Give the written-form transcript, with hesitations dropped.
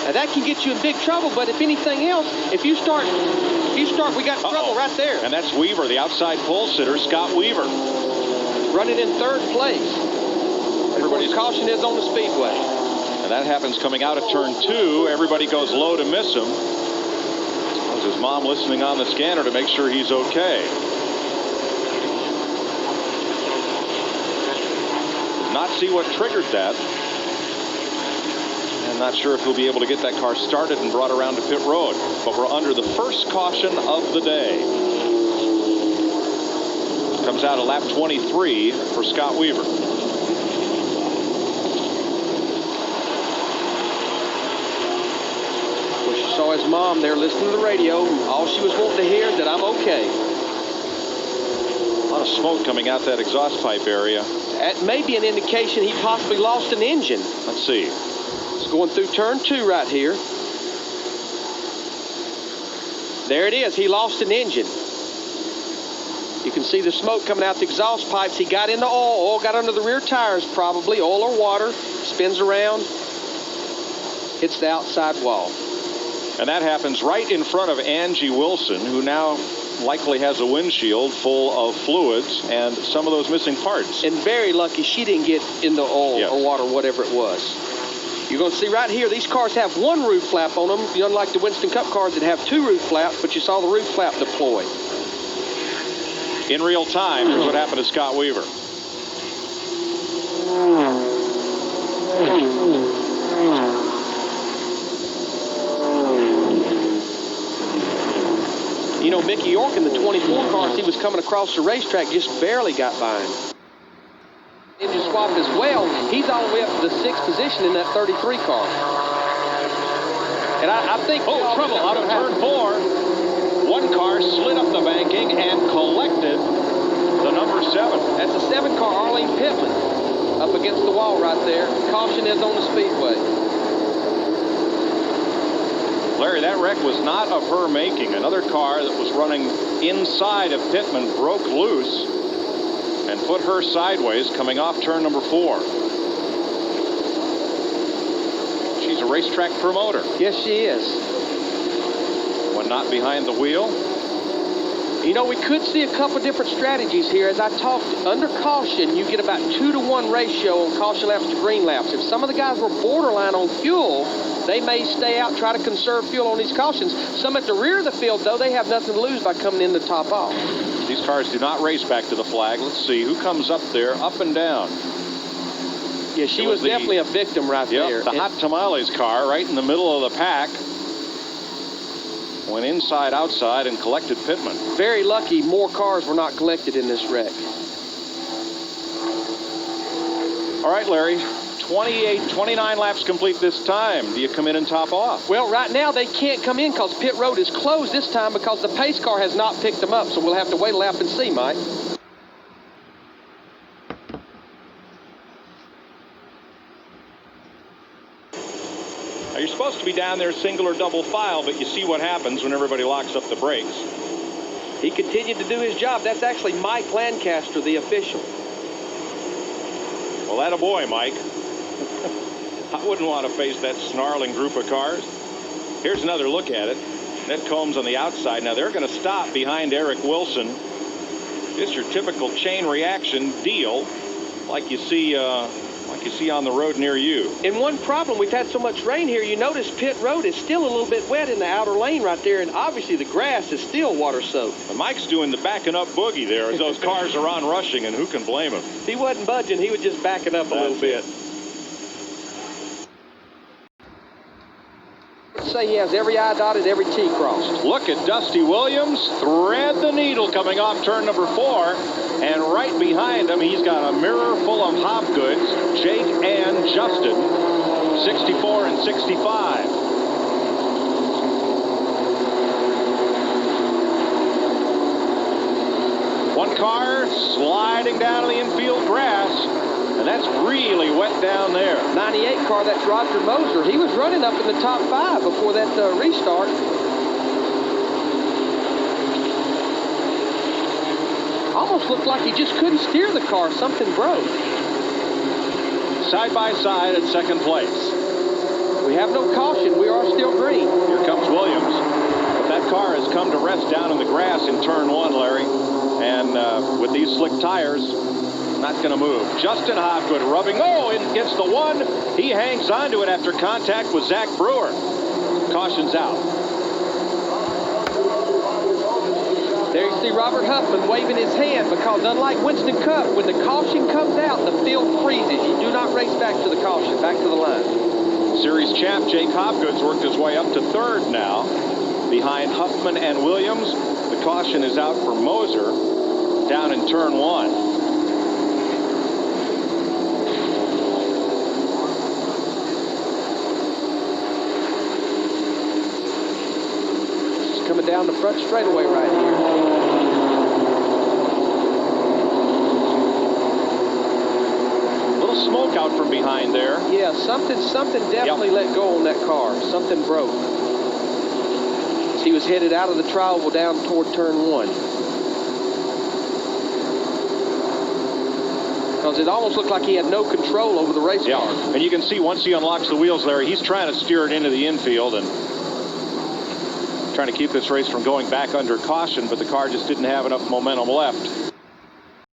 Now that can get you in big trouble, but if anything else, if you start, we got trouble right there. And that's Weaver, the outside pole sitter, Scott Weaver. Running in third place. Everybody's caution is on the speedway. And that happens coming out of turn 2. Everybody goes low to miss him. Was his mom listening on the scanner to make sure he's okay? Did not see what triggered that. I'm not sure if he'll be able to get that car started and brought around to pit road. But we're under the first caution of the day. Comes out at lap 23 for Scott Weaver. Well, she saw his mom there listening to the radio. All she was wanting to hear is that I'm okay. A lot of smoke coming out that exhaust pipe area. That may be an indication he possibly lost an engine. Let's see. It's going through turn 2 right here. There it is. He lost an engine. You can see the smoke coming out the exhaust pipes. He got into oil. Oil got under the rear tires probably. Oil or water. Spins around. Hits the outside wall. And that happens right in front of Angie Wilson, who now likely has a windshield full of fluids and some of those missing parts. And very lucky she didn't get in the oil or water, whatever it was. You're going to see right here, these cars have one roof flap on them, unlike the Winston Cup cars that have 2 roof flaps, but you saw the roof flap deploy. In real time, here's what happened to Scott Weaver. You know, Mickey York in the 24 cars, he was coming across the racetrack, just barely got by him. Engine swap as well. He's all the way up to the 6th position in that 33 car. And I think... Oh, trouble out of turn 4. One car slid up the banking and collected the number 7. That's a 7 car, Arlene Pittman, up against the wall right there. Caution is on the speedway. Larry, that wreck was not of her making. Another car that was running inside of Pittman broke loose and put her sideways coming off turn number 4. She's a racetrack promoter. Yes, she is. When not behind the wheel. You know, we could see a couple different strategies here. As I talked, under caution, you get about 2-to-1 ratio on caution laps to green laps. If some of the guys were borderline on fuel, they may stay out, try to conserve fuel on these cautions. Some at the rear of the field, though, they have nothing to lose by coming in the top off. These cars do not race back to the flag. Let's see who comes up there, up and down. Yeah, she was definitely a victim right there. The Hot Tamales car right in the middle of the pack. Went inside, outside, and collected Pittman. Very lucky more cars were not collected in this wreck. All right, Larry. 29 laps complete this time. Do you come in and top off? Well, right now they can't come in because pit road is closed this time because the pace car has not picked them up. So we'll have to wait a lap and see, Mike. Now, you're supposed to be down there single or double file, but you see what happens when everybody locks up the brakes. He continued to do his job. That's actually Mike Lancaster, the official. Well, that a boy, Mike. I wouldn't want to face that snarling group of cars. Here's another look at it. Ned Combs on the outside. Now they're going to stop behind Eric Wilson. Just your typical chain reaction deal, like you see on the road near you. And one problem, we've had so much rain here, you notice pit road is still a little bit wet in the outer lane right there, and obviously the grass is still water soaked. And Mike's doing the backing up boogie there as those cars are on rushing, and who can blame him? He wasn't budging, he was just backing up a little bit. Say he has every I dotted, every T crossed. Look at Dusty Williams thread the needle coming off turn number 4, and right behind him he's got a mirror full of Hopgoods, Jake and Justin, 64 and 65. One car sliding down the infield grass, and that's really wet down there. 98 car, that's Roger Moser. He was running up in the top 5 before that restart. Almost looked like he just couldn't steer the car. Something broke. Side by side at second place. Well, We have no caution. We are still green. Here comes Williams. But that car has come to rest down in the grass in turn 1, Larry. And with these slick tires, not going to move. Justin Hobgood rubbing. Oh, and gets the one. He hangs on to it after contact with Zach Brewer. Caution's out. There you see Robert Huffman waving his hand, because unlike Winston Cup, when the caution comes out, the field freezes. You do not race back to the caution, back to the line. Series champ Jake Hobgood's worked his way up to third now, behind Huffman and Williams. The caution is out for Moser down in turn 1. Coming down the front straightaway right here. Little smoke out from behind there. Yeah, something definitely let go on that car. Something broke. He was headed out of the trioval down toward turn 1. Because it almost looked like he had no control over the race car. And you can see once he unlocks the wheels, Larry, he's trying to steer it into the infield and trying to keep this race from going back under caution, but the car just didn't have enough momentum left.